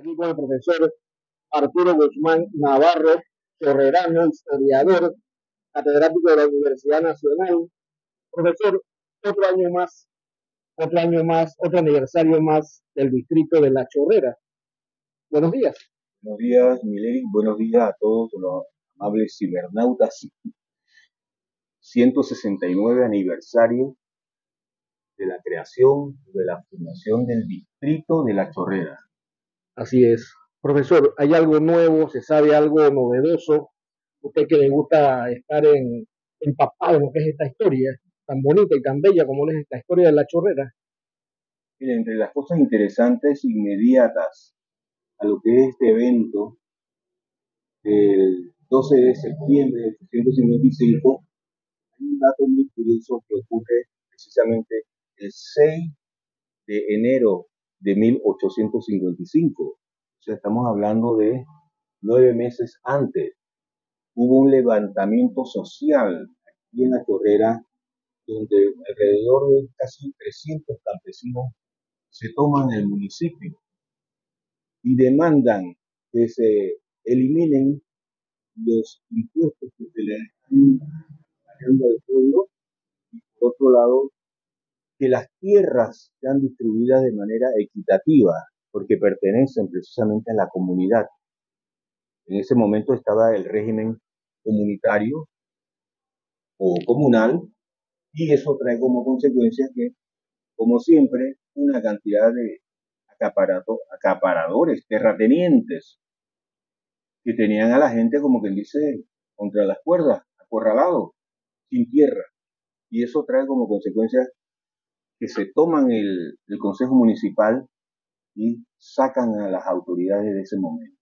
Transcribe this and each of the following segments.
Aquí con el profesor Arturo Guzmán Navarro, chorrerano, historiador, catedrático de la Universidad Nacional. Profesor, otro año más, otro aniversario más del distrito de La Chorrera. Buenos días. Buenos días, Mileri. Buenos días a todos los amables cibernautas. 169 aniversario de la creación de la fundación del distrito de La Chorrera. Así es. Profesor, ¿hay algo nuevo? ¿Se sabe algo novedoso? Usted que le gusta estar empapado en lo que es esta historia, tan bonita y tan bella como es esta historia de La Chorrera. Mire, entre las cosas interesantes inmediatas a lo que es este evento, el 12 de septiembre de 1855, hay un dato muy curioso que ocurre precisamente el 6 de enero de 1855. O sea, estamos hablando de 9 meses antes. Hubo un levantamiento social aquí en La Chorrera, donde alrededor de casi 300 campesinos se toman el municipio y demandan que se eliminen los impuestos que se le están pagando al pueblo y, por otro lado, que las tierras sean distribuidas de manera equitativa, porque pertenecen precisamente a la comunidad. En ese momento estaba el régimen comunitario o comunal, y eso trae como consecuencia que, como siempre, una cantidad de acaparadores, terratenientes, que tenían a la gente, como quien dice, contra las cuerdas, acorralado, sin tierra. Y eso trae como consecuencia que se toman el Consejo Municipal y sacan a las autoridades de ese momento.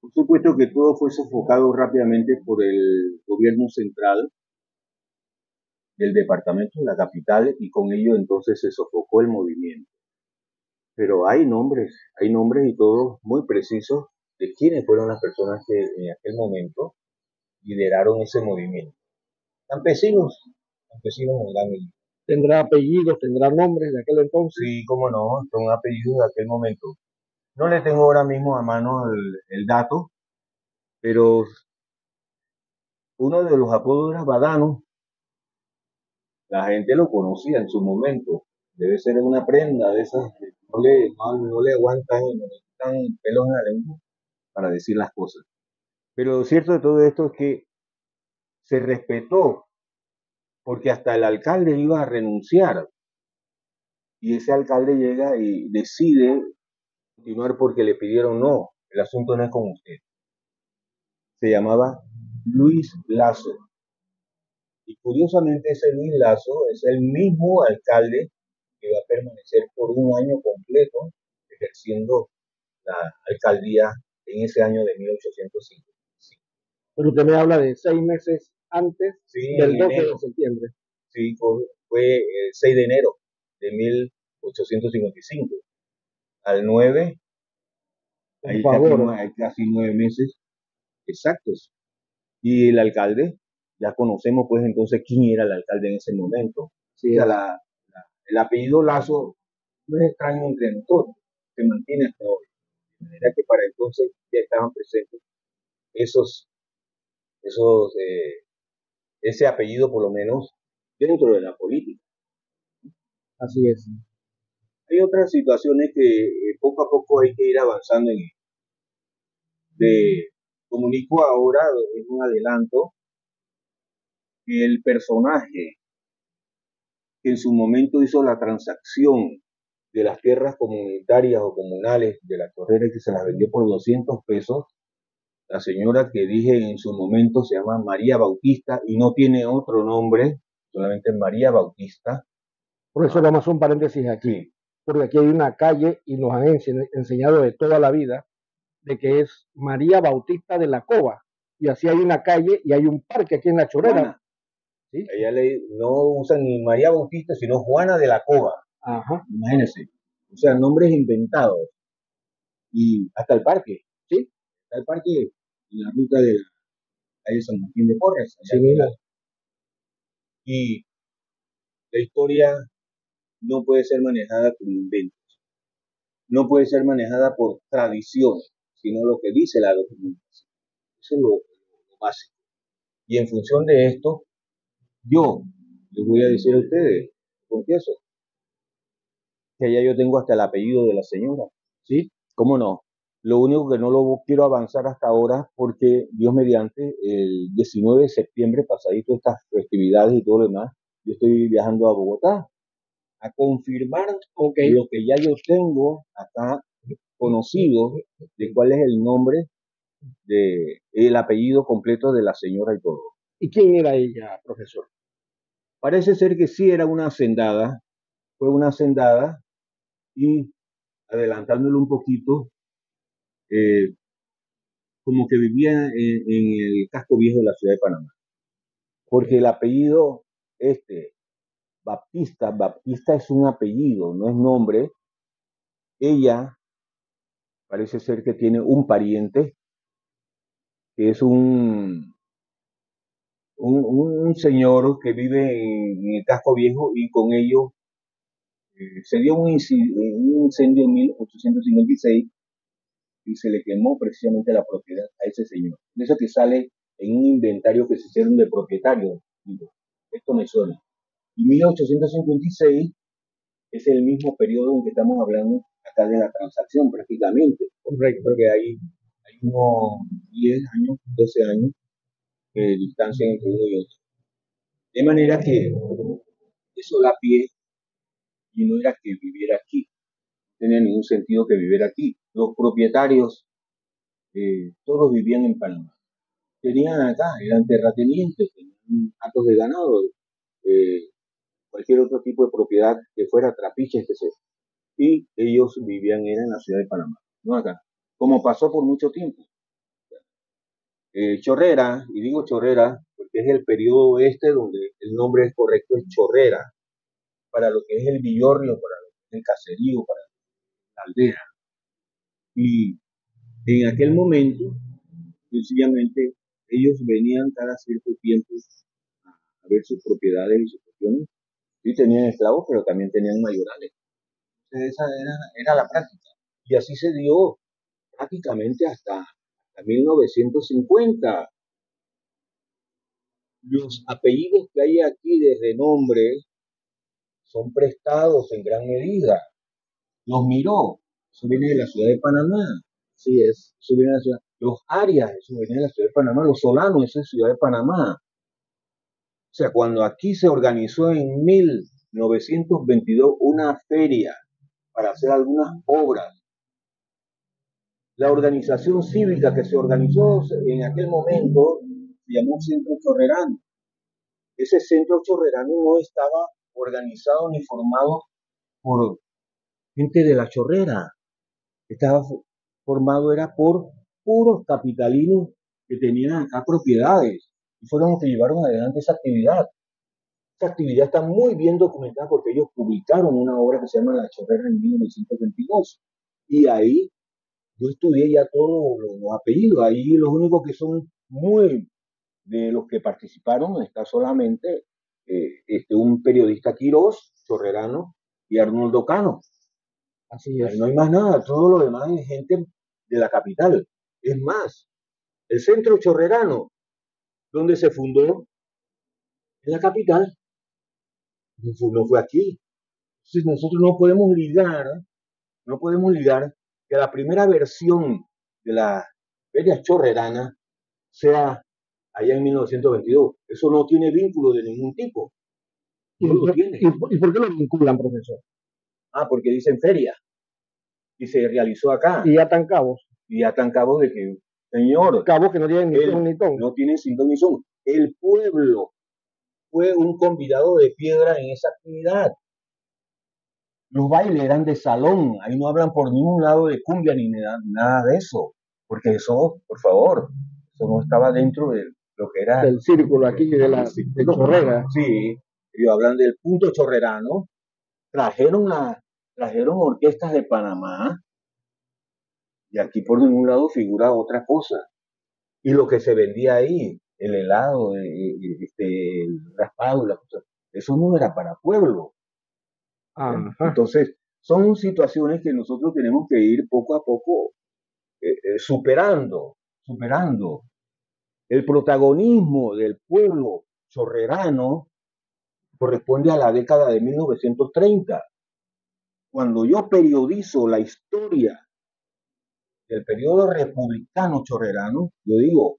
Por supuesto que todo fue sofocado rápidamente por el gobierno central del departamento de la capital, y con ello entonces se sofocó el movimiento. Pero hay nombres y todos muy precisos de quiénes fueron las personas que en aquel momento lideraron ese movimiento. Campesinos en gran medida. ¿Tendrá apellidos, tendrá nombres de aquel entonces? Sí, cómo no, son apellidos de aquel momento. No le tengo ahora mismo a mano el dato, pero uno de los apodos era Badano. La gente lo conocía en su momento. Debe ser una prenda de esas que no le aguantan, no le quitan pelos en la lengua para decir las cosas. Pero lo cierto de todo esto es que se respetó, porque hasta el alcalde iba a renunciar, y ese alcalde llega y decide continuar porque le pidieron: no, el asunto no es con usted. Se llamaba Luis Lazo. Y curiosamente ese Luis Lazo es el mismo alcalde que va a permanecer por un año completo ejerciendo la alcaldía en ese año de 1805. Pero usted me habla de 6 meses antes del 12 de septiembre. Sí, fue el 6 de enero de 1855. Al 9, hay casi 9 meses exactos. Y el alcalde, ya conocemos pues entonces quién era el alcalde en ese momento. Sí, o sea, el apellido Lazo no es extraño entre nosotros, se mantiene hasta hoy. De manera que para entonces ya estaban presentes ese apellido, por lo menos dentro de la política. Así es. Hay otras situaciones que poco a poco hay que ir avanzando en. Comunico ahora, en un adelanto, que el personaje que en su momento hizo la transacción de las tierras comunitarias o comunales de La Chorrera, que se las vendió por 200 pesos, la señora que dije en su momento se llama María Bautista y no tiene otro nombre, solamente María Bautista. Por eso vamos a hacer un paréntesis aquí, sí. Porque aquí hay una calle y nos han enseñado de toda la vida de que es María Bautista de la Cova, y así hay una calle y hay un parque aquí en La Chorrera. ¿Sí? Ella no usa ni María Bautista, sino Juana de la Cova. Ajá. Imagínense. O sea, nombres inventados. Y hasta el parque, ¿sí? Hasta el parque en la ruta de la calle San Martín de Porres. Sí, y la historia no puede ser manejada con inventos. no puede ser manejada por tradiciones, sino lo que dice la documentación. Eso es lo básico. Y en función de esto, yo les voy a decir a ustedes, confieso, que ya yo tengo hasta el apellido de la señora, ¿sí? ¿Cómo no? Lo único que no lo quiero avanzar hasta ahora porque Dios mediante, el 19 de septiembre, pasadito estas festividades y todo lo demás, yo estoy viajando a Bogotá a confirmar lo que ya yo tengo acá conocido de cuál es el nombre, de el apellido completo de la señora y todo. ¿Y quién era ella, profesor? Parece ser que sí era una hacendada, fue una hacendada y adelantándolo un poquito, eh, como que vivía en el casco viejo de la ciudad de Panamá. Porque el apellido, Baptista es un apellido, no es nombre. Ella parece ser que tiene un pariente que es un señor que vive en el casco viejo y con ellos se dio un incendio en 1856 y se le quemó precisamente la propiedad a ese señor. De eso que sale en un inventario que se hicieron de propietarios. Esto me suena. Y 1856 es el mismo periodo en que estamos hablando acá de la transacción prácticamente. Correcto. Porque hay unos 10 años, 12 años de distancia entre uno y otro. De manera que eso da pie y no era que viviera aquí. No tenía ningún sentido que viviera aquí. Los propietarios, todos vivían en Panamá. Tenían acá, eran terratenientes, tenían hatos de ganado, eh, cualquier otro tipo de propiedad que fuera trapiches, que sea. Y ellos vivían en la ciudad de Panamá, no acá. Como pasó por mucho tiempo. Chorrera, y digo Chorrera porque es el periodo donde el nombre es correcto, es Chorrera, para lo que es el villorrio, para lo que es el caserío, para la aldea. Y en aquel momento, sencillamente, ellos venían cada cierto tiempo a ver sus propiedades y sus cuestiones. Sí tenían esclavos, pero también tenían mayorales. Entonces esa era la práctica. Y así se dio prácticamente hasta 1950. Los apellidos que hay aquí de renombre son prestados en gran medida. Los Miró, eso viene de la ciudad de Panamá. Sí es, eso viene de la ciudad. Los Arias, eso viene de la ciudad de Panamá. Los Solanos, eso es ciudad de Panamá. O sea, cuando aquí se organizó en 1922 una feria para hacer algunas obras, la organización cívica que se organizó en aquel momento se llamó Centro Chorrerano. Ese Centro Chorrerano no estaba organizado ni formado por gente de la chorrera, estaba formado era por puros capitalinos que tenían acá propiedades y fueron los que llevaron adelante esa actividad. Esta actividad está muy bien documentada porque ellos publicaron una obra que se llama La Chorrera en 1922 y ahí yo estudié ya todos los apellidos, ahí los únicos que son muy de los que participaron está solamente un periodista Quirós, chorrerano, y Arnoldo Cano. Así es. Ahí no hay más nada, todo lo demás es gente de la capital. Es más, el centro chorrerano, donde se fundó, en la capital, no fue aquí. Entonces nosotros no podemos ligar que la primera versión de la feria chorrerana sea allá en 1922. Eso no tiene vínculo de ningún tipo. No lo tiene. ¿Y por qué lo vinculan, profesor? Porque dicen feria. Y se realizó acá. Y ya están cabos. Y ya están cabos de que, señor. Cabos que no tienen ni ton ni ton. No tienen sin ton ni son. El pueblo fue un convidado de piedra en esa actividad. Los bailes eran de salón. Ahí no hablan por ningún lado de cumbia ni nada de eso. Porque eso, por favor, eso no estaba dentro de lo que era del círculo aquí de la de chorrera. Sí, ellos hablan del punto chorrerano. Trajeron orquestas de Panamá y aquí por ningún lado figura otra cosa. Y lo que se vendía ahí, el helado, el raspado, eso no era para pueblo. Entonces, son situaciones que nosotros tenemos que ir poco a poco superando. El protagonismo del pueblo chorrerano corresponde a la década de 1930. Cuando yo periodizo la historia del periodo republicano chorrerano, yo digo,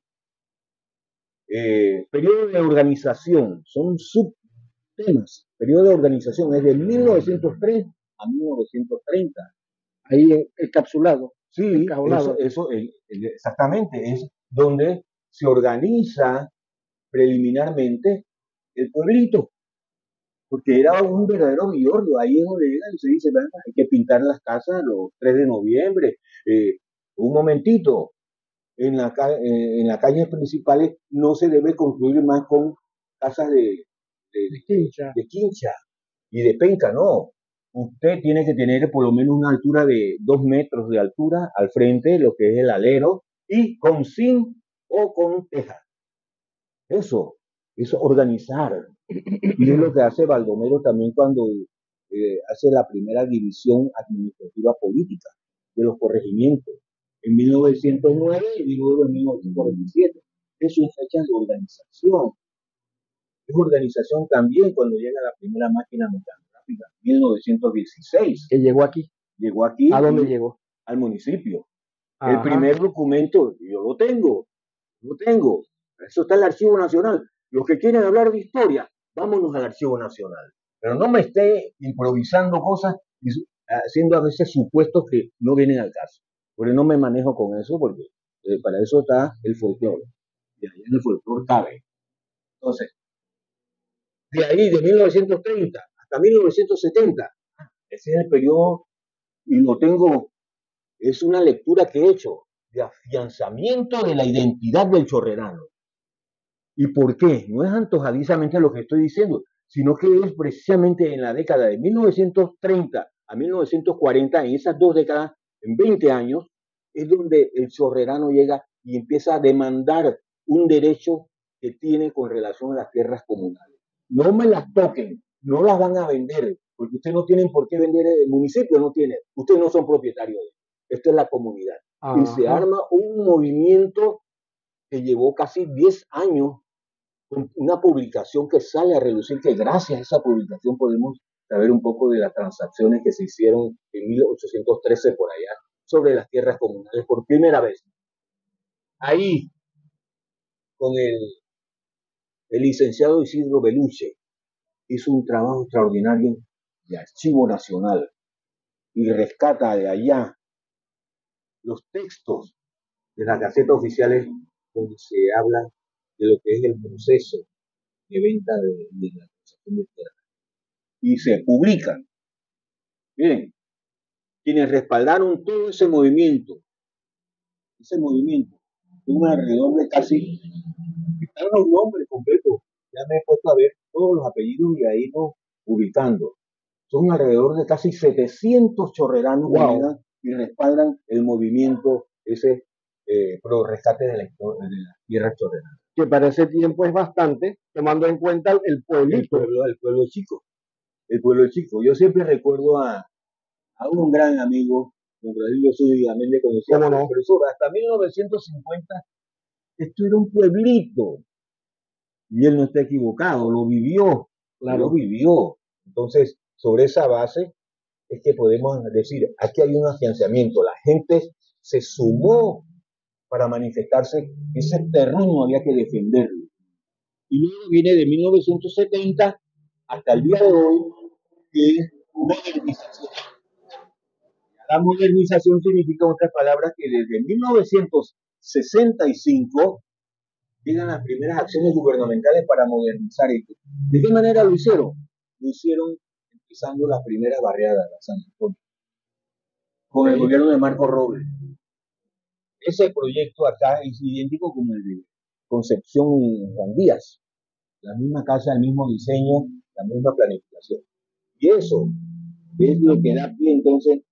periodo de organización, son subtemas. Periodo de organización es de 1903 a 1930. Ahí encapsulado. Sí, eso exactamente, es donde se organiza preliminarmente el pueblito, porque era un verdadero villorrio. Ahí es donde llegan y se dice, hay que pintar las casas los 3 de noviembre. Un momentito, en las calles principales no se debe construir más con casas de quincha y de penca, no. Usted tiene que tener por lo menos una altura de 2 metros de altura al frente, lo que es el alero, y con zinc o con teja. Eso organizar. Y es lo que hace Baldomero también cuando hace la primera división administrativa política de los corregimientos en 1909 y luego en 1927. Eso es fecha de organización. Es organización también cuando llega la primera máquina mecanográfica, 1916. Que llegó aquí. Llegó aquí. ¿A dónde llegó? Al municipio. Ajá. El primer documento, yo lo tengo. Eso está en el Archivo Nacional. Los que quieren hablar de historia, vámonos al Archivo Nacional. Pero no me esté improvisando cosas y haciendo a veces supuestos que no vienen al caso. Porque no me manejo con eso, porque para eso está el folclore. Y ahí en el folclore cabe. Entonces, de ahí, de 1930 hasta 1970, ese es el periodo, y lo tengo, es una lectura que he hecho de afianzamiento de la identidad del chorrerano. ¿Y por qué? No es antojadizamente lo que estoy diciendo, sino que es precisamente en la década de 1930 a 1940, en esas 2 décadas, en 20 años, es donde el chorrerano llega y empieza a demandar un derecho que tiene con relación a las tierras comunales. No me las toquen, no las van a vender, porque ustedes no tienen por qué vender, el municipio no tiene, ustedes no son propietarios de esto, esto es la comunidad. Ajá. Y se arma un movimiento que llevó casi 10 años, con una publicación que sale a relucir, que gracias a esa publicación podemos saber un poco de las transacciones que se hicieron en 1813 por allá sobre las tierras comunales por primera vez. Ahí, con el licenciado Isidro Beluche, hizo un trabajo extraordinario de Archivo Nacional y rescata de allá los textos de las gacetas oficiales donde se habla de lo que es el proceso de venta de la concesión de tierra. Y se publican. Miren, quienes respaldaron todo ese movimiento, un alrededor de casi, están los nombres completos, ya me he puesto a ver todos los apellidos y ahí nos ubicando. Son alrededor de casi 700 chorreranos que llegan y respaldan el movimiento ese pro rescate de la tierra chorrerana. Que para ese tiempo es bastante, tomando en cuenta el pueblito. El pueblo chico. El pueblo chico. Yo siempre recuerdo a un gran amigo, don Rodrigo Zúñiga, también le conocía como profesor. Hasta 1950, esto era un pueblito. Y él no está equivocado, lo vivió. Claro. Lo vivió. Entonces, sobre esa base es que podemos decir, aquí hay un afianzamiento. La gente se sumó para manifestarse. Ese terreno había que defenderlo. Y luego viene de 1970 hasta el día de hoy, que es modernización. La modernización significa, en otras palabras, que desde 1965 llegan las primeras acciones gubernamentales para modernizar esto. ¿De qué manera lo hicieron? Lo hicieron empezando las primeras barriadas de San Antonio, con el gobierno de Marco Robles. Ese proyecto acá es idéntico como el de Concepción Juan Díaz. La misma casa, el mismo diseño, la misma planificación. Y eso es lo que da pie entonces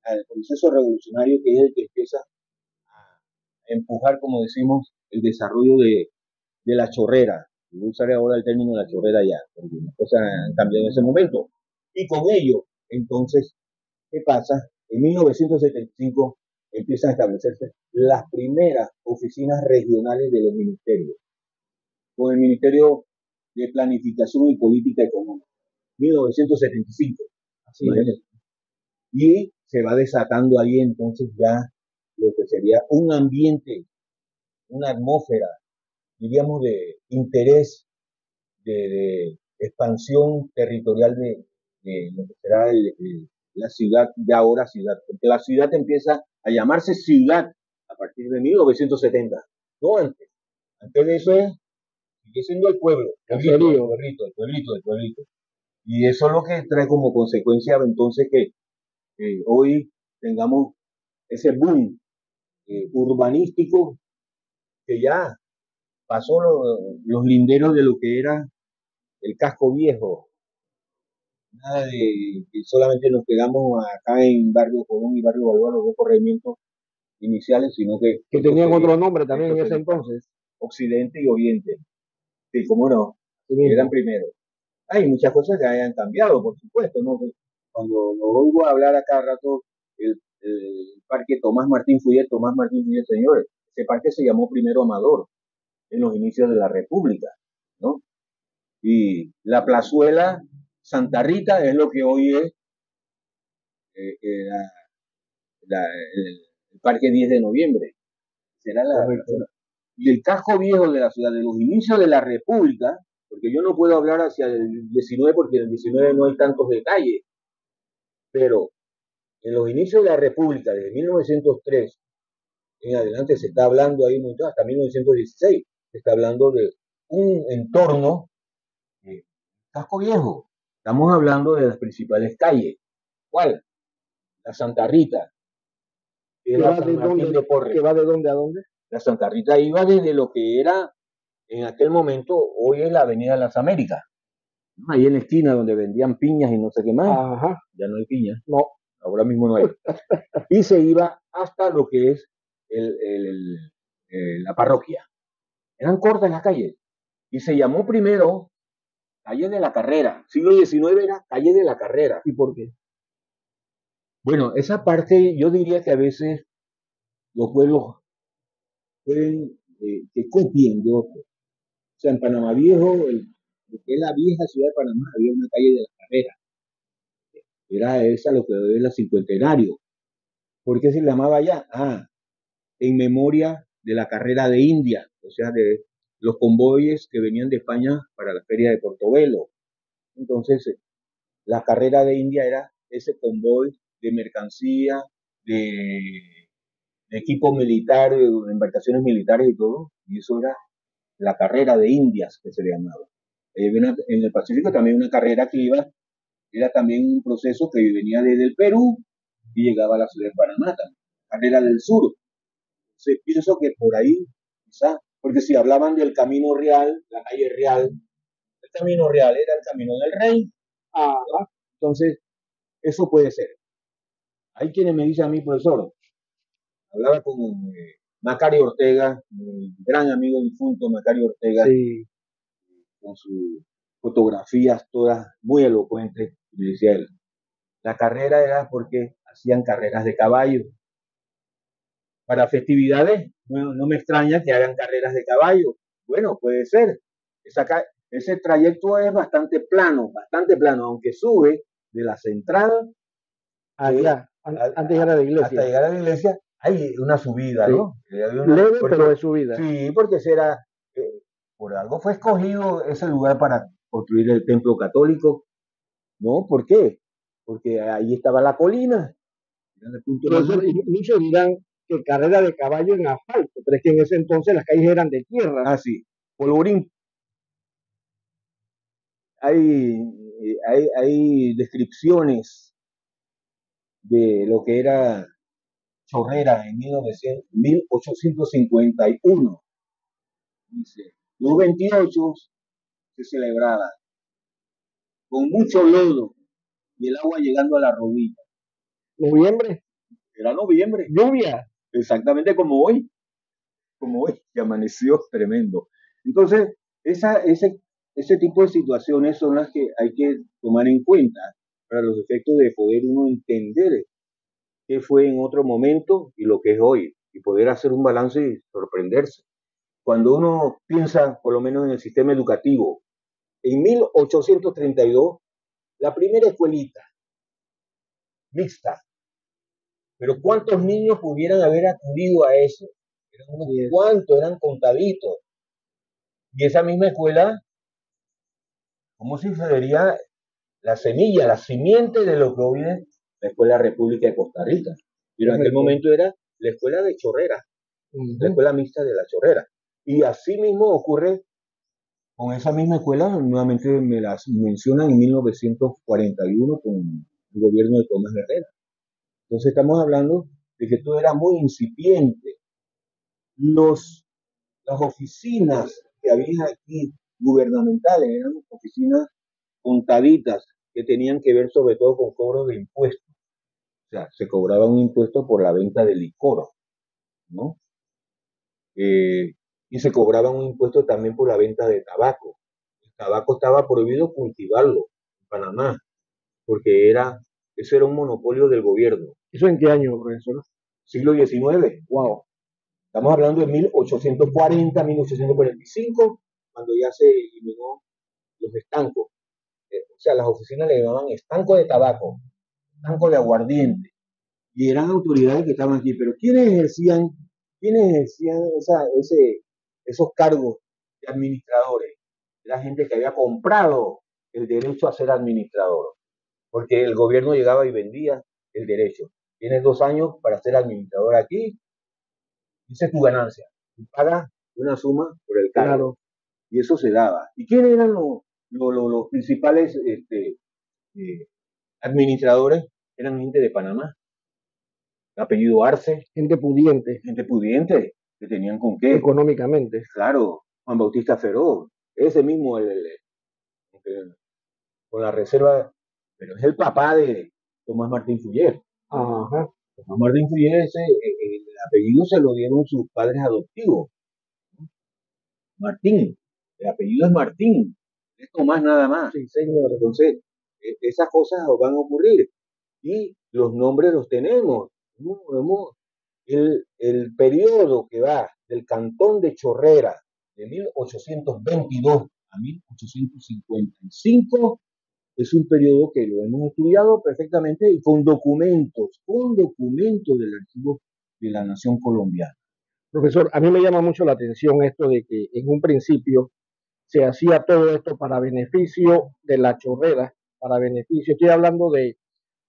al proceso revolucionario, que es el que empieza a empujar, como decimos, el desarrollo de la chorrera. Voy a usar ahora el término de la chorrera ya, porque las cosas han cambiado en ese momento. Y con ello, entonces, ¿Qué pasa? En 1975 empiezan a establecerse las primeras oficinas regionales de los ministerios, con el Ministerio de Planificación y Política Económica, 1975. Así es. Y se va desatando ahí entonces ya lo que sería un ambiente, una atmósfera, diríamos, de interés, de expansión territorial de lo que será la ciudad, de ahora ciudad, porque la ciudad empieza a llamarse ciudad a partir de 1970, no antes. Antes de eso sigue siendo el pueblo, el pueblito. Y eso es lo que trae como consecuencia entonces que hoy tengamos ese boom urbanístico que ya pasó los linderos de lo que era el casco viejo. Nada de que solamente nos quedamos acá en Barrio Colón y Barrio Balboa, los dos corregimientos iniciales, sino que tenían otro nombre también en ese entonces. Occidente y Oriente. Sí, cómo no, eran primero. Hay muchas cosas que hayan cambiado, por supuesto, ¿no? Cuando lo oigo hablar a cada rato, el parque Tomás Martín Fuyet, señores, ese parque se llamó primero Amador, en los inicios de la República, ¿no? Y la plazuela Santa Rita es lo que hoy es el Parque 10 de Noviembre. Será y el casco viejo de la ciudad, de los inicios de la República, porque yo no puedo hablar hacia el 19 porque en el 19 no hay tantos detalles, pero en los inicios de la República, desde 1903 en adelante, se está hablando ahí mucho, hasta 1916, se está hablando de un entorno casco viejo. Estamos hablando de las principales calles. ¿Cuál? La Santa Rita. ¿Que va de dónde a dónde? La Santa Rita iba desde lo que era en aquel momento, hoy es la Avenida Las Américas. Ahí en la esquina donde vendían piñas y no sé qué más. Ajá. Ya no hay piñas. No. Ahora mismo no hay. Y se iba hasta lo que es la parroquia. Eran cortas las calles. Y se llamó primero Calle de la Carrera. Siglo XIX era Calle de la Carrera. ¿Y por qué? Bueno, esa parte yo diría que a veces los pueblos pueden que copien de otros. O sea, en Panamá Viejo, lo que es la vieja ciudad de Panamá, había una calle de la Carrera. Era esa lo que es la Cincuentenario. ¿Por qué se llamaba allá? En memoria de la carrera de India, o sea, de los convoyes que venían de España para la feria de Portobelo. Entonces, la carrera de India era ese convoy de mercancía, de equipo militar, de embarcaciones militares y todo, y eso era la carrera de Indias, que se le llamaba. En el Pacífico también una carrera que iba, era también un proceso que venía desde el Perú y llegaba a la ciudad de Panamá, también, carrera del sur. Entonces, pienso que por ahí, quizá, porque si hablaban del camino real, la calle real, el camino real era el camino del rey. Entonces, eso puede ser. Hay quienes me dicen a mí, profesor, hablaba con Macario Ortega, mi gran amigo difunto Macario Ortega, sí, con sus fotografías todas muy elocuentes, y me decía él, la carrera era porque hacían carreras de caballo. Para festividades, no me extraña que hagan carreras de caballo. Bueno, puede ser. Ese trayecto es bastante plano, aunque sube de la central allá, antes de llegar a la iglesia. Hasta llegar a la iglesia hay una subida, sí, ¿no? Leve, pero de subida. Sí, porque por algo fue escogido ese lugar para construir el templo católico. ¿No? ¿Por qué? Porque ahí estaba la colina. Muchos dirán que carrera de caballo en asfalto, pero es que en ese entonces las calles eran de tierra. Ah, sí, polvorín. Hay descripciones de lo que era Chorrera en 1851. Dice, los 28 se celebraba con mucho lodo y el agua llegando a la rodilla. ¿Noviembre? Era noviembre. Lluvia. Exactamente como hoy, que amaneció tremendo. Entonces, ese tipo de situaciones son las que hay que tomar en cuenta. para los efectos de poder uno entender qué fue en otro momento y lo que es hoy, y poder hacer un balance y sorprenderse. Cuando uno piensa, por lo menos en el sistema educativo, en 1832, la primera escuelita mixta, pero ¿cuántos niños pudieran haber acudido a eso? Eran unos cuantos, eran contaditos. Y esa misma escuela, ¿cómo se diría? La semilla, la simiente de lo que hoy es la Escuela República de Costa Rica. Pero en aquel momento era la escuela de Chorrera, la escuela mixta de la Chorrera. Y así mismo ocurre con esa misma escuela, nuevamente me las mencionan en 1941 con el gobierno de Tomás Herrera. Entonces estamos hablando de que todo era muy incipiente. Las oficinas que había aquí gubernamentales eran oficinas contaditas que tenían que ver sobre todo con cobro de impuestos. O sea, se cobraba un impuesto por la venta de licor, ¿no? Y se cobraba un impuesto también por la venta de tabaco. El tabaco estaba prohibido cultivarlo en Panamá, porque eso era un monopolio del gobierno. ¿Eso en qué año, profesor? Siglo XIX. Wow. Estamos hablando de 1840, 1845, cuando ya se eliminó los estancos. O sea, las oficinas le llamaban estanco de tabaco, estanco de aguardiente. Y eran autoridades que estaban aquí. Pero ¿quiénes ejercían esos cargos de administradores? Era gente que había comprado el derecho a ser administrador. Porque el gobierno llegaba y vendía el derecho. Tienes 2 años para ser administrador aquí, esa es tu ganancia. Y pagas una suma por el cargo. Claro. Y eso se daba. ¿Y quiénes eran los principales administradores? Eran gente de Panamá. Apellido Arce. Gente pudiente. Gente pudiente, que tenían con qué. Económicamente. Claro, Juan Bautista Feroz. Ese mismo, con la reserva, pero es el papá de Tomás Martín Fuller. Ajá. Tomás Martín Fuller, el apellido se lo dieron sus padres adoptivos. Martín, el apellido es Martín, es Tomás nada más. Sí, señor. Entonces, esas cosas van a ocurrir y los nombres los tenemos. El periodo que va del cantón de Chorrera de 1822 a 1855 es un periodo que lo hemos estudiado perfectamente y con documentos del archivo de la Nación Colombiana. Profesor, a mí me llama mucho la atención esto de que en un principio se hacía todo esto para beneficio de la Chorrera, para beneficio, estoy hablando de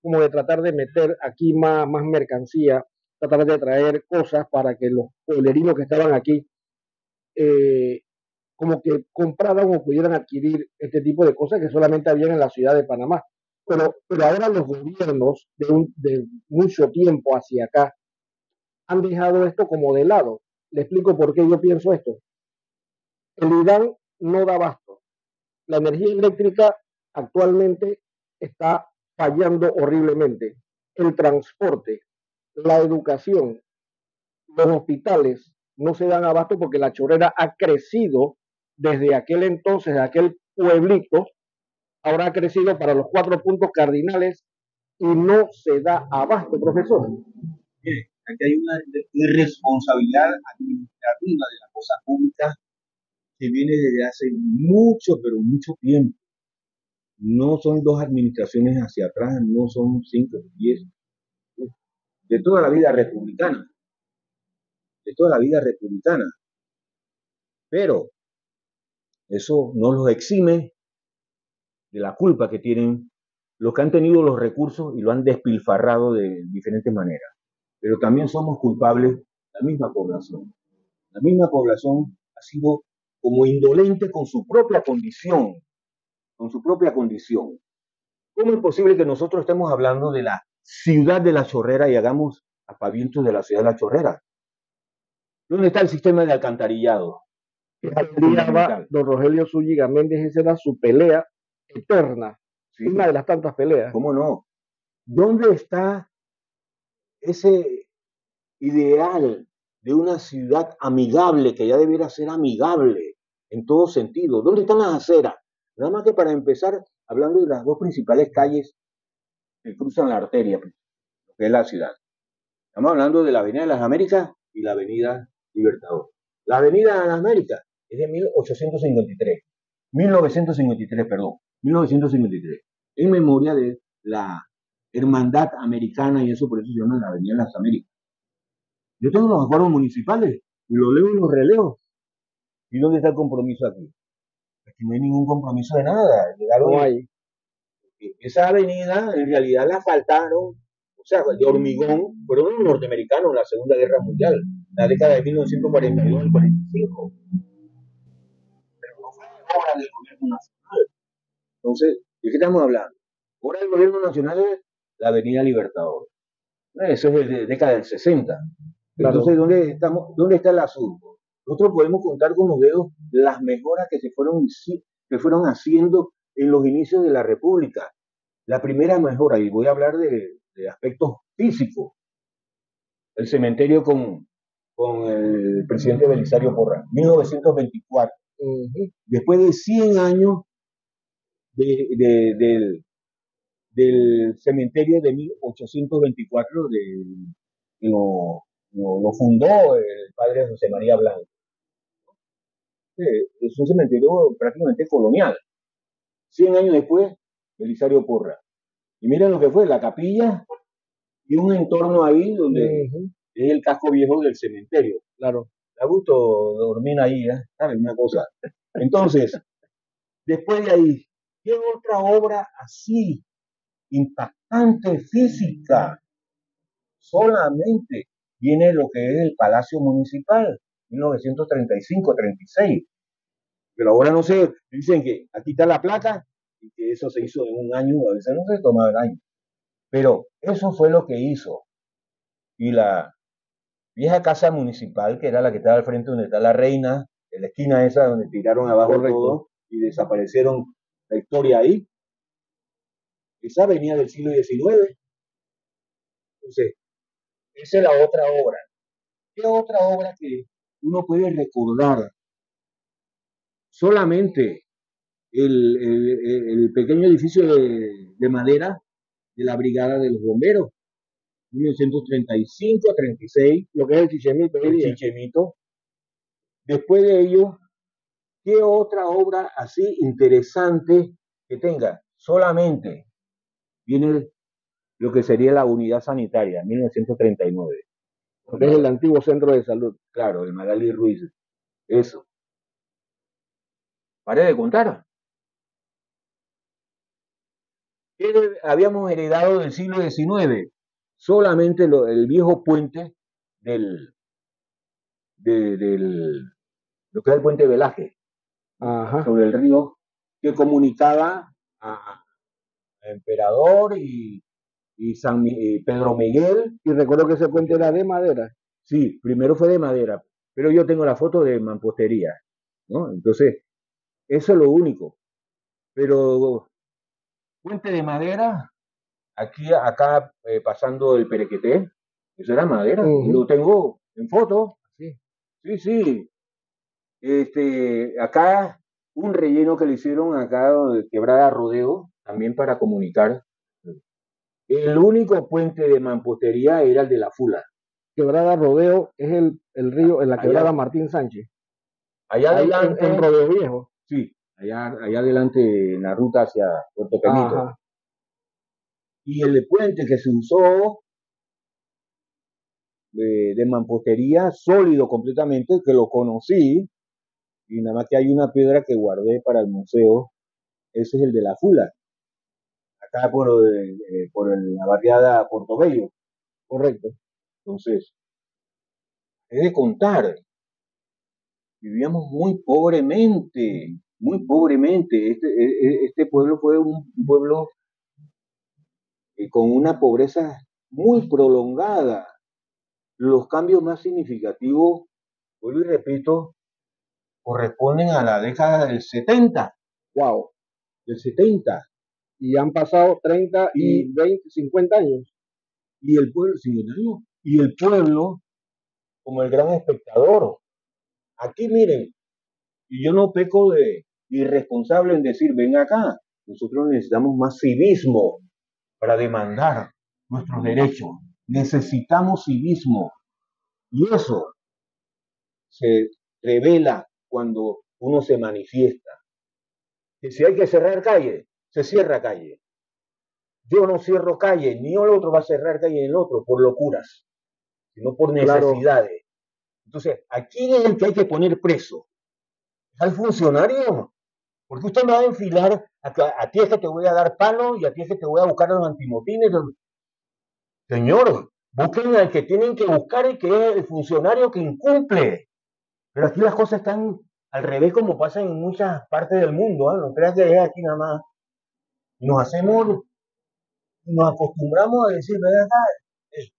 como de tratar de meter aquí más mercancía, tratar de traer cosas para que los pueblerinos que estaban aquí como que compraran o pudieran adquirir este tipo de cosas que solamente habían en la ciudad de Panamá. Pero ahora los gobiernos de mucho tiempo hacia acá han dejado esto como de lado. Le explico por qué yo pienso esto. El IDAN no da abasto. La energía eléctrica actualmente está fallando horriblemente. El transporte, la educación, los hospitales no se dan abasto porque la Chorrera ha crecido desde aquel entonces, aquel pueblito, ahora ha crecido para los 4 puntos cardinales y no se da abasto, profesor. Aquí hay una irresponsabilidad administrativa de la cosa pública que viene desde hace mucho, pero mucho tiempo. No son 2 administraciones hacia atrás, no son 5, 10, de toda la vida republicana. De toda la vida republicana. Pero eso no los exime de la culpa que tienen los que han tenido los recursos y lo han despilfarrado de diferentes maneras. Pero también somos culpables la misma población. La misma población ha sido como indolente con su propia condición. Con su propia condición. ¿Cómo es posible que nosotros estemos hablando de la ciudad de La Chorrera y hagamos aspavientos de la ciudad de La Chorrera? ¿Dónde está el sistema de alcantarillado? Don Rogelio Zúñiga Méndez, esa era su pelea eterna. Sí. Una de las tantas peleas. ¿Cómo no? ¿Dónde está ese ideal de una ciudad amigable que ya debiera ser amigable en todo sentido? ¿Dónde están las aceras? Nada más que para empezar, hablando de las 2 principales calles que cruzan la arteria, que es la ciudad. Estamos hablando de la Avenida de las Américas y la Avenida Libertador. La Avenida de las Américas es de 1953, perdón, 1953, en memoria de la hermandad americana y eso por eso se llama la Avenida de las Américas. Yo tengo los acuerdos municipales y los leo y los releo. ¿Y dónde está el compromiso aquí? Aquí no hay ningún compromiso de nada. No hay. Esa avenida en realidad la asfaltaron, o sea, de hormigón, fueron los norteamericanos en la Segunda Guerra Mundial, la década de 1942 al 45. Pero no fue obra del gobierno nacional. Entonces, ¿de qué estamos hablando? Obra del gobierno nacional es la Avenida Libertador. Eso es de la década del 60. Entonces, Claro. ¿dónde está el asunto? Nosotros podemos contar con los dedos las mejoras que se fueron haciendo en los inicios de la República. La primera mejora, y voy a hablar de aspectos físicos, el cementerio con el presidente Belisario Porras, 1924. Después de 100 años del cementerio de 1824, lo fundó el padre José María Blanco. Es un cementerio prácticamente colonial. 100 años después, Belisario Porras. Y miren lo que fue, la capilla y un entorno ahí donde es el casco viejo del cementerio. Claro. Da gusto dormir ahí, ¿eh? ¿Sabes? Una cosa. Entonces, después de ahí, ¿qué otra obra así, impactante física? Solamente viene lo que es el Palacio Municipal, 1935-36. Pero ahora no sé, dicen que aquí está la placa y que eso se hizo en un año, a veces no se toma el año. Pero eso fue lo que hizo. Y la vieja casa municipal, que era la que estaba al frente donde está la reina, en la esquina esa donde tiraron abajo todo y desaparecieron la historia ahí, esa venía del siglo XIX. Entonces, esa es la otra obra. ¿Qué otra obra que uno puede recordar? Solamente el pequeño edificio de madera de la Brigada de los Bomberos, 1935-36, lo que es el Chichemito. El Chichemito. Después de ello, ¿qué otra obra así interesante que tenga? Solamente viene lo que sería la unidad sanitaria, 1939. Porque es el antiguo centro de salud. Claro, el Magali Ruiz. Eso. Paré de contar. ¿Qué habíamos heredado del siglo XIX? Solamente el viejo puente del lo que es el puente Velázquez, sobre el río, que comunicaba a Emperador y Pedro Miguel. Y recuerdo que ese puente era de madera. Sí, primero fue de madera, pero yo tengo la foto de mampostería, ¿no? Entonces, eso es lo único. Pero puente de madera, acá pasando el Perequeté, eso era madera, lo tengo en foto. Sí, sí. Acá un relleno que le hicieron acá de Quebrada Rodeo, también para comunicar. El único puente de mampostería era el de la Fula. Quebrada Rodeo es el río en la quebrada Martín Sánchez. Allá adelante. En Rodeo Viejo. Sí, allá adelante en la ruta hacia Puerto Peñito. Y el puente que se usó de mampostería sólido completamente, que lo conocí, y nada más que hay una piedra que guardé para el museo, ese es el de la Fula, acá por la barriada Portobello. Correcto. Entonces, he de contar, vivíamos muy pobremente, muy pobremente. Este pueblo fue un pueblo con una pobreza muy prolongada. Los cambios más significativos, vuelvo y repito, corresponden a la década del 70. Wow. Del 70. Y han pasado 30 y 20, 50 años. Y el pueblo, 50 años. Y el pueblo, como el gran espectador. Aquí miren, y yo no peco de irresponsable en decir, ven acá, nosotros necesitamos más civismo. para demandar nuestros derechos. Necesitamos civismo. Y eso se revela cuando uno se manifiesta. Que si hay que cerrar calle, se cierra calle. Yo no cierro calle, ni el otro va a cerrar calle en el otro por locuras, sino por necesidades. Claro. Entonces, ¿a quién es el que hay que poner preso? ¿Al funcionario? Porque usted me va a enfilar, a ti es que te voy a dar palo y a ti es que te voy a buscar los antimotines. Señor, busquen al que tienen que buscar y que es el funcionario que incumple. Pero aquí las cosas están al revés como pasa en muchas partes del mundo, ¿eh? No creas que es aquí nada más. Y nos acostumbramos a decir, ¿verdad?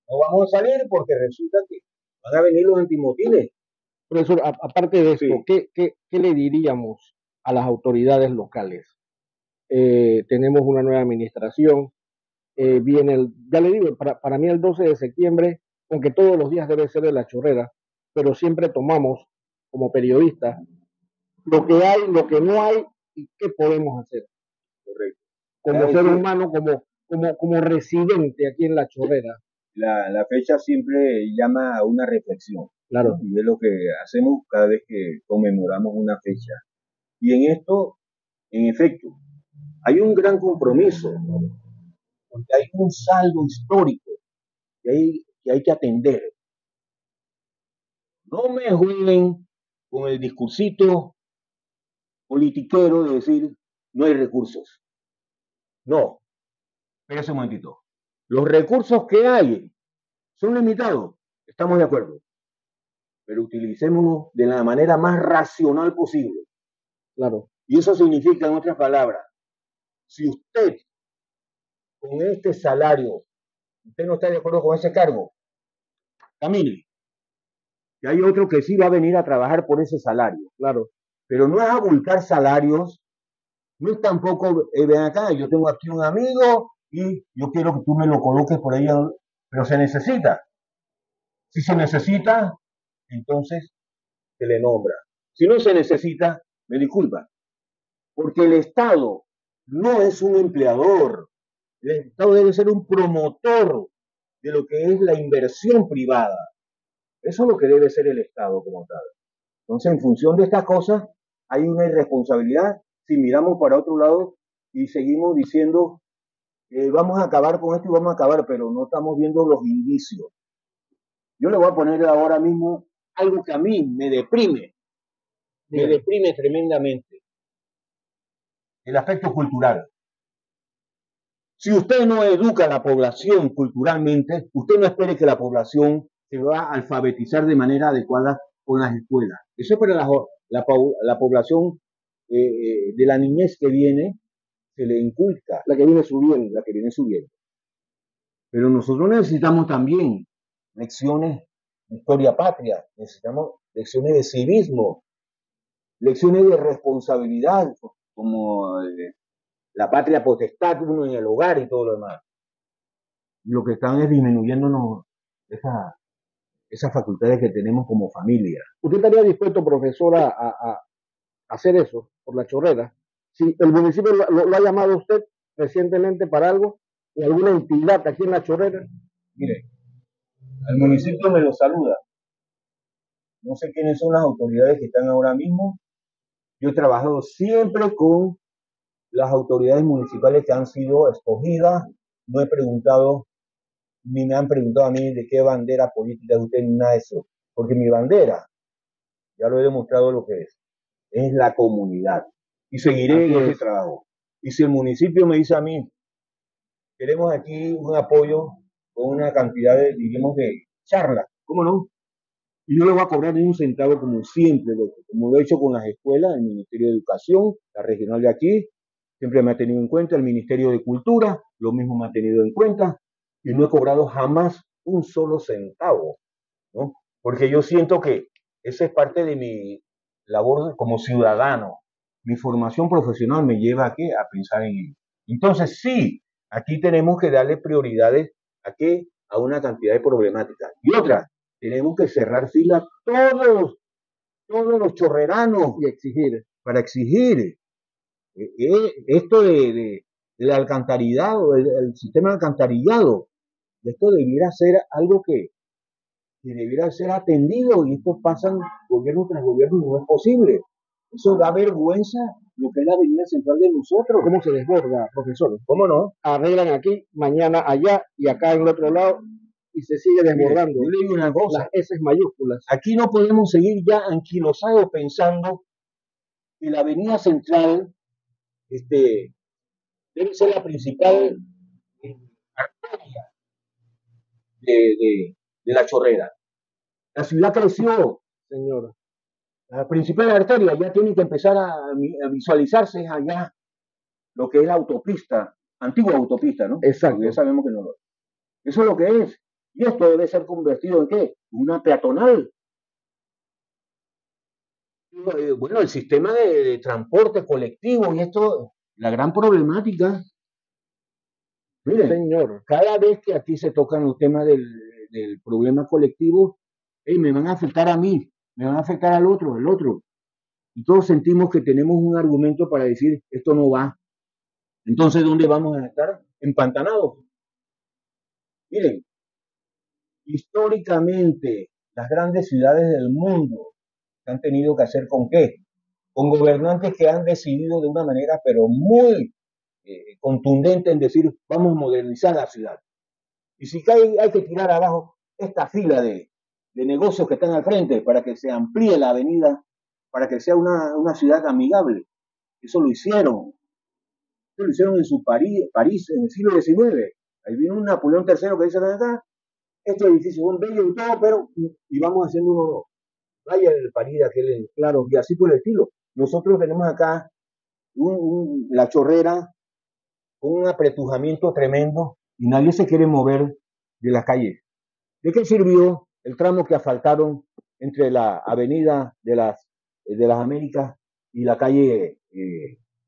No vamos a salir porque resulta que van a venir los antimotines. Profesor, aparte de esto, sí. ¿Qué le diríamos a las autoridades locales? Tenemos una nueva administración, viene ya le digo, para mí el 12 de septiembre, aunque todos los días debe ser de la chorrera, pero siempre tomamos como periodistas lo que hay, lo que no hay y qué podemos hacer. Correcto. Como ser humano, como residente aquí en la chorrera. La fecha siempre llama a una reflexión. Claro. ¿No? Y es lo que hacemos cada vez que conmemoramos una fecha. Y en esto, en efecto, hay un gran compromiso, porque hay un saldo histórico que hay que atender. No me jueguen con el discursito politiquero de decir no hay recursos. No, espérese un momentito. Los recursos que hay son limitados, estamos de acuerdo, pero utilicémonos de la manera más racional posible. Claro. Y eso significa, en otras palabras, si usted con este salario, usted no está de acuerdo con ese cargo, camine. Y hay otro que sí va a venir a trabajar por ese salario, claro. Pero no es abultar salarios, no es tampoco, ven acá, yo tengo aquí un amigo y yo quiero que tú me lo coloques por ahí, pero se necesita. Si se necesita, entonces se le nombra. Si no se necesita, me disculpa. Porque el Estado no es un empleador. El Estado debe ser un promotor de lo que es la inversión privada. Eso es lo que debe ser el Estado como tal. Entonces, en función de estas cosas, hay una irresponsabilidad. Si miramos para otro lado y seguimos diciendo, vamos a acabar con esto y vamos a acabar, pero no estamos viendo los indicios. Yo le voy a poner ahora mismo algo que a mí me deprime. Me deprime tremendamente. El aspecto cultural. Si usted no educa a la población culturalmente, usted no espere que la población se va a alfabetizar de manera adecuada con las escuelas. Eso es para la población de la niñez que viene, se le inculca. La que viene subiendo. La que viene subiendo. Pero nosotros necesitamos también lecciones de historia patria, necesitamos lecciones de civismo, lecciones de responsabilidad, como la patria potestad, uno en el hogar y todo lo demás. Lo que están es disminuyéndonos esas facultades que tenemos como familia. ¿Usted estaría dispuesto, profesora, a hacer eso por la chorrera? Si el municipio lo ha llamado a usted recientemente para algo, o alguna entidad aquí en la chorrera. Mire, al municipio me lo saluda. No sé quiénes son las autoridades que están ahora mismo. Yo he trabajado siempre con las autoridades municipales que han sido escogidas. No he preguntado, ni me han preguntado a mí de qué bandera política es usted, ni nada de eso. Porque mi bandera, ya lo he demostrado lo que es la comunidad. Y seguiré en ese trabajo. Y si el municipio me dice a mí, queremos aquí un apoyo con una cantidad de, digamos, de charlas, ¿cómo no? Y no le voy a cobrar ni un centavo como siempre, como lo he hecho con las escuelas, el Ministerio de Educación, la regional de aquí, siempre me ha tenido en cuenta, el Ministerio de Cultura, lo mismo me ha tenido en cuenta, y no he cobrado jamás un solo centavo, ¿no? Porque yo siento que esa es parte de mi labor como ciudadano. Mi formación profesional me lleva a ¿qué? A pensar en ello. Entonces, sí, aquí tenemos que darle prioridades a ¿qué? A una cantidad de problemáticas. Y otra, tenemos que cerrar filas todos los chorreranos y exigir. Para exigir. Esto de el alcantarillado, el sistema de alcantarillado. Esto debiera ser algo que debiera ser atendido y esto pasa gobierno tras gobierno, no es posible. Eso da vergüenza lo que es la avenida central de nosotros. ¿Cómo se desborda, profesor? ¿Cómo no? Arreglan aquí, mañana allá y acá en el otro lado y se sigue desbordando. Mire, yo le digo una cosa. Las S mayúsculas. Aquí no podemos seguir ya anquilosados pensando que la avenida central debe ser la principal arteria de la Chorrera. La ciudad creció, señor. La principal arteria ya tiene que empezar a visualizarse allá lo que es la autopista, antigua autopista, ¿no? Exacto. Porque ya sabemos que no lo es. Eso es lo que es. Y esto debe ser convertido en ¿qué? Una peatonal. Bueno, el sistema de transporte colectivo y esto, la gran problemática. Miren, señor, cada vez que aquí se tocan los temas del problema colectivo, me van a afectar a mí, me van a afectar al otro, el otro. Y todos sentimos que tenemos un argumento para decir, esto no va. Entonces, ¿dónde vamos a estar? Empantanados. Miren, históricamente, las grandes ciudades del mundo han tenido que hacer ¿con qué? Con gobernantes que han decidido de una manera, pero muy contundente en decir, vamos a modernizar la ciudad. Y si hay que tirar abajo esta fila de negocios que están al frente para que se amplíe la avenida, para que sea una ciudad amigable. Eso lo hicieron. Eso lo hicieron en su París en el siglo XIX. Ahí vino un Napoleón III que dice acá, estos edificios son bellos y todo, pero y vamos haciendo uno, vaya el París de aquel, claro, y así por el estilo. Nosotros tenemos acá la Chorrera con un apretujamiento tremendo y nadie se quiere mover de la calle. ¿De qué sirvió el tramo que asfaltaron entre la avenida de las Américas y la calle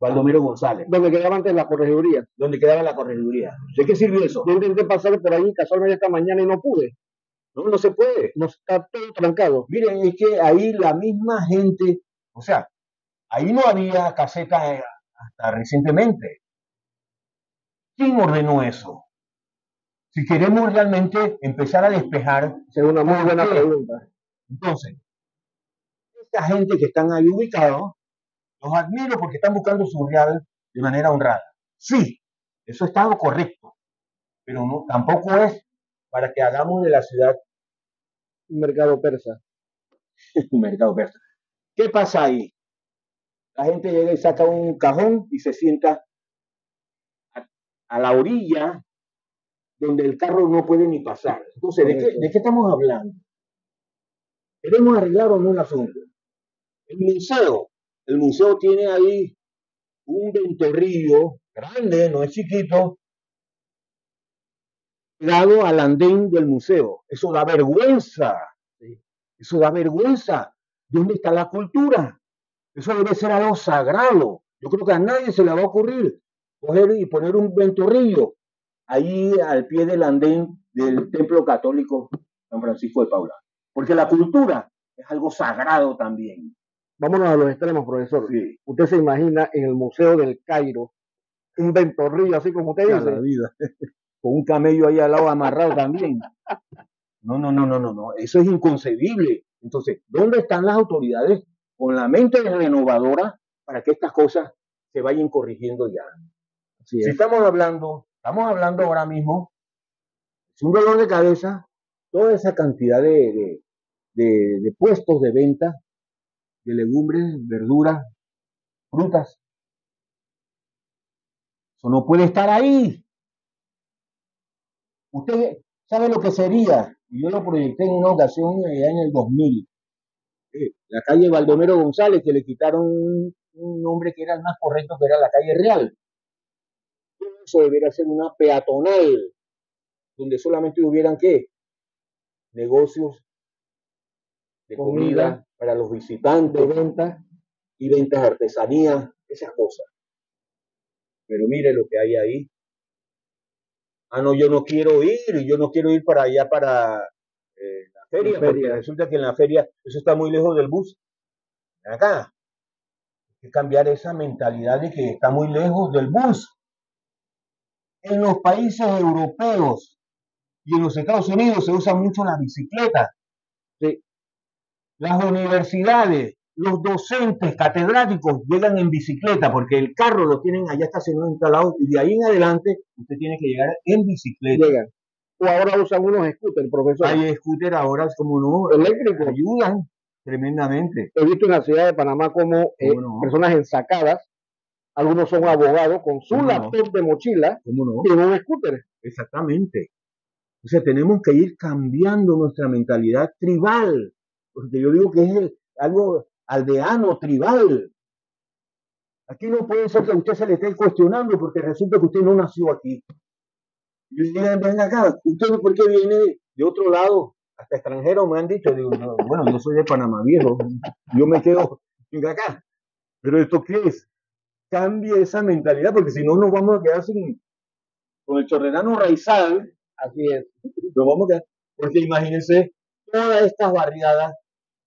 Baldomero González? Donde quedaba antes la corregiduría. Donde quedaba la corregiduría. ¿De qué sirvió eso? Yo intenté pasar por ahí casualmente esta mañana y no pude. No se puede. No está todo trancado. Miren, es que ahí la misma gente, o sea, ahí no había caseta hasta recientemente. ¿Quién ordenó eso? Si queremos realmente empezar a despejar. Es una muy buena pregunta. Entonces, esta gente que están ahí ubicados, los admiro porque están buscando su real de manera honrada. Sí, eso está correcto, pero no, tampoco es para que hagamos de la ciudad un mercado persa. Un mercado persa. ¿Qué pasa ahí? La gente llega y saca un cajón y se sienta a la orilla donde el carro no puede ni pasar. Entonces, ¿de qué estamos hablando? ¿Queremos arreglar o no un asunto? El museo tiene ahí un ventorrillo grande, no es chiquito, pegado al andén del museo. Eso da vergüenza. Eso da vergüenza. ¿Dónde está la cultura? Eso debe ser algo sagrado. Yo creo que a nadie se le va a ocurrir coger y poner un ventorrillo ahí al pie del andén del templo católico San Francisco de Paula. Porque la cultura es algo sagrado también. Vámonos a los extremos, profesor. Sí. Usted se imagina en el Museo del Cairo un ventorrillo, así como usted dice. La vida. Con un camello ahí al lado amarrado también. No. Eso es inconcebible. Entonces, ¿dónde están las autoridades con la mente renovadora para que estas cosas se vayan corrigiendo ya? Si estamos hablando ahora mismo, es un dolor de cabeza, toda esa cantidad de puestos de venta de legumbres, verduras, frutas. Eso no puede estar ahí. Usted sabe lo que sería, y yo lo proyecté en una ocasión en el 2000, la calle Baldomero González, que le quitaron un nombre que era el más correcto, que era la calle Real. Eso debería ser una peatonal, donde solamente hubieran, ¿qué? Negocios de comida para los visitantes, de venta y ventas de artesanía, esas cosas. Pero mire lo que hay ahí. No, yo no quiero ir para allá, para la feria, porque resulta que en la feria eso está muy lejos del bus. Acá hay que cambiar esa mentalidad de que está muy lejos del bus. En los países europeos y en los Estados Unidos se usa mucho la bicicleta. Sí. Las universidades, los docentes, catedráticos llegan en bicicleta porque el carro lo tienen allá estacionado instalado y de ahí en adelante usted tiene que llegar en bicicleta. Llegan. O ahora usan unos scooters, profesor. Hay scooters ahora, como no, eléctricos. Ayudan tremendamente. He visto en la ciudad de Panamá como personas ensacadas, algunos son abogados con su laptop de mochila y en un scooter. Exactamente. O sea, tenemos que ir cambiando nuestra mentalidad tribal, porque yo digo que es algo aldeano, tribal. Aquí no puede ser que a usted se le esté cuestionando porque resulta que usted no nació aquí. Y le digan, venga acá, ¿usted por qué viene de otro lado? Hasta extranjeros me han dicho, digo, no, bueno, yo soy de Panamá Viejo, yo me quedo acá. Pero ¿esto qué es? Cambie esa mentalidad, porque si no nos vamos a quedar con el chorrerano raizal. Así es. Nos vamos a quedar, porque imagínense todas estas barriadas,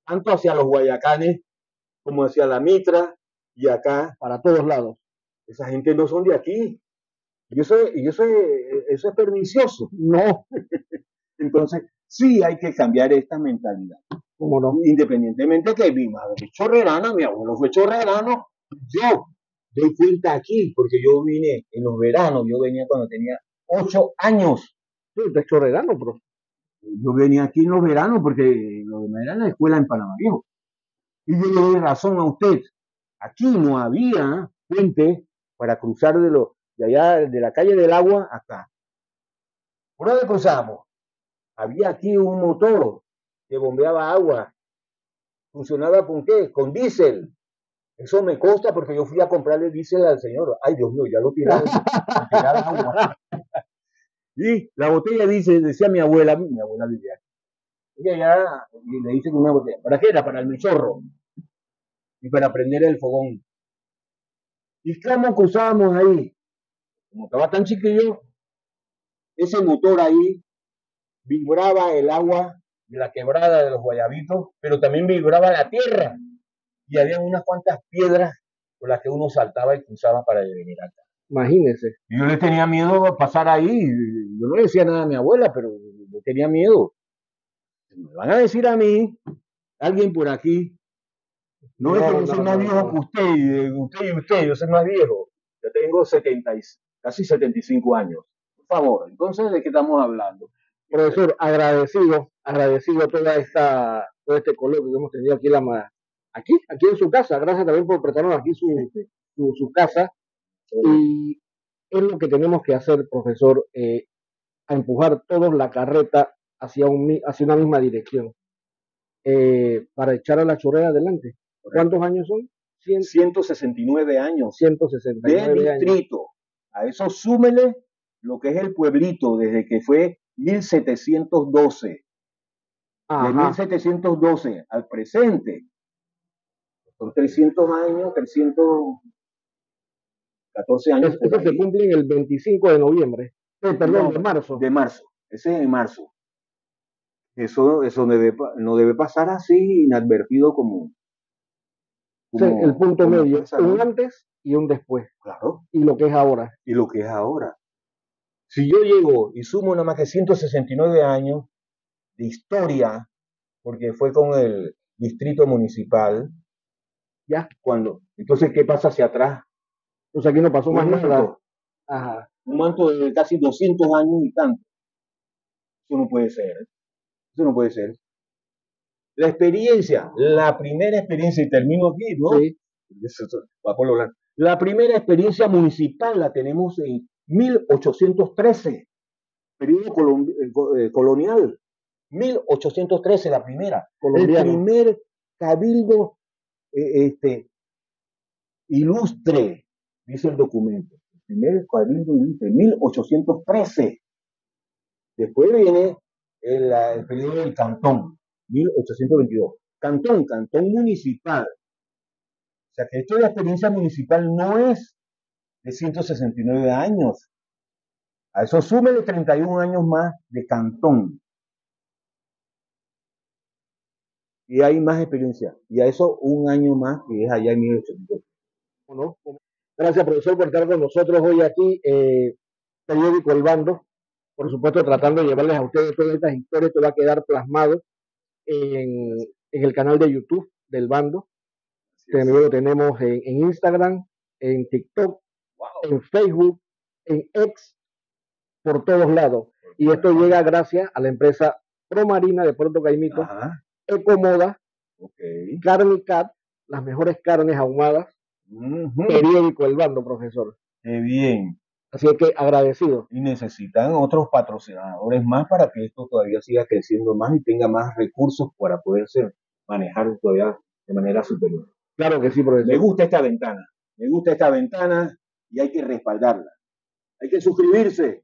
tanto hacia los Guayacanes como hacia la Mitra y acá. Para todos lados. Esa gente no son de aquí. Y eso es pernicioso. No. Entonces, sí hay que cambiar esta mentalidad. ¿Cómo no? Independientemente que mi madre es chorrerana, mi abuelo fue chorrerano, yo doy cuenta aquí, porque yo vine en los veranos, yo venía cuando tenía 8 años. Sí, usted es chorrerano, bro. Yo venía aquí en los veranos porque lo demás era la escuela en Panamá Viejo. Y yo le doy razón a usted. Aquí no había puente para cruzar de allá, de la calle del agua acá. ¿Por dónde cruzamos? Había aquí un motor que bombeaba agua. ¿Funcionaba con qué? Con diésel. Eso me consta porque yo fui a comprarle diésel al señor. Ay, Dios mío, ya lo tiraron a tirar agua. Y la botella decía mi abuela vivía. Ella ya le dice con una botella. ¿Para qué era? Para el mechorro. Y para prender el fogón. ¿Y cómo cruzábamos ahí? Como estaba tan chiquillo, ese motor ahí vibraba el agua de la quebrada de los Guayabitos, pero también vibraba la tierra. Y había unas cuantas piedras con las que uno saltaba y cruzaba para venir acá. Imagínese. Y yo le tenía miedo a pasar ahí. Yo no le decía nada a mi abuela, pero yo tenía miedo. Me van a decir a mí, alguien por aquí, no es que yo soy más viejo que usted y usted, yo soy más viejo. Yo tengo casi 75 años. Por favor, entonces, ¿de qué estamos hablando? Profesor, agradecido todo este coloquio que hemos tenido aquí en su casa. Gracias también por prestarnos aquí su casa. Y es lo que tenemos que hacer, profesor, a empujar todos la carreta hacia una misma dirección, para echar a la chorrera adelante. ¿Cuántos años son? 169 años. 169 de distrito. A eso súmele lo que es el pueblito desde que fue 1712. Ajá. De 1712 al presente. Son 300 años, 314 años. Eso se cumple el 25 de noviembre. Perdón, de marzo. De marzo. Ese es de marzo. Eso no debe pasar así inadvertido como el punto medio, pasa, ¿no? Un antes y un después. Claro. Y lo que es ahora. Y lo que es ahora. Si yo llego y sumo nada más que 169 años de historia, porque fue con el distrito municipal, ya. Entonces, ¿qué pasa hacia atrás? Pues aquí no pasó más nada. Ajá. Un manto de casi 200 años y tanto. Eso no puede ser. Eso no puede ser. La experiencia, la primera experiencia, y termino aquí, ¿no? Sí. Va por lo blanco. La primera experiencia municipal la tenemos en 1813, periodo colonial. 1813, la primera. Colombiano. El primer cabildo ilustre, dice el documento. El primer cabildo ilustre, 1813. Después viene el periodo del cantón, 1822. Cantón municipal. O sea que esto de la experiencia municipal no es de 169 años. A eso súmele 31 años más de cantón. Y hay más experiencia. Y a eso un año más que es allá en 1800. Bueno, gracias, profesor, por estar con nosotros hoy aquí. periódico El Bando, por supuesto tratando de llevarles a ustedes todas estas historias. Esto va a quedar plasmado en el canal de YouTube del Bando. También lo tenemos en Instagram, en TikTok, wow, en Facebook, en X, por todos lados. Y esto llega gracias a la empresa Promarina de Puerto Caimito, Ecomoda, okay, Carnicat, las mejores carnes ahumadas, periódico El Bando, profesor. Qué bien. Así que agradecido. Y necesitan otros patrocinadores más para que esto todavía siga creciendo más y tenga más recursos para poderse manejar todavía de manera superior. Claro que sí, profesor. Me gusta esta ventana y hay que respaldarla. Hay que suscribirse.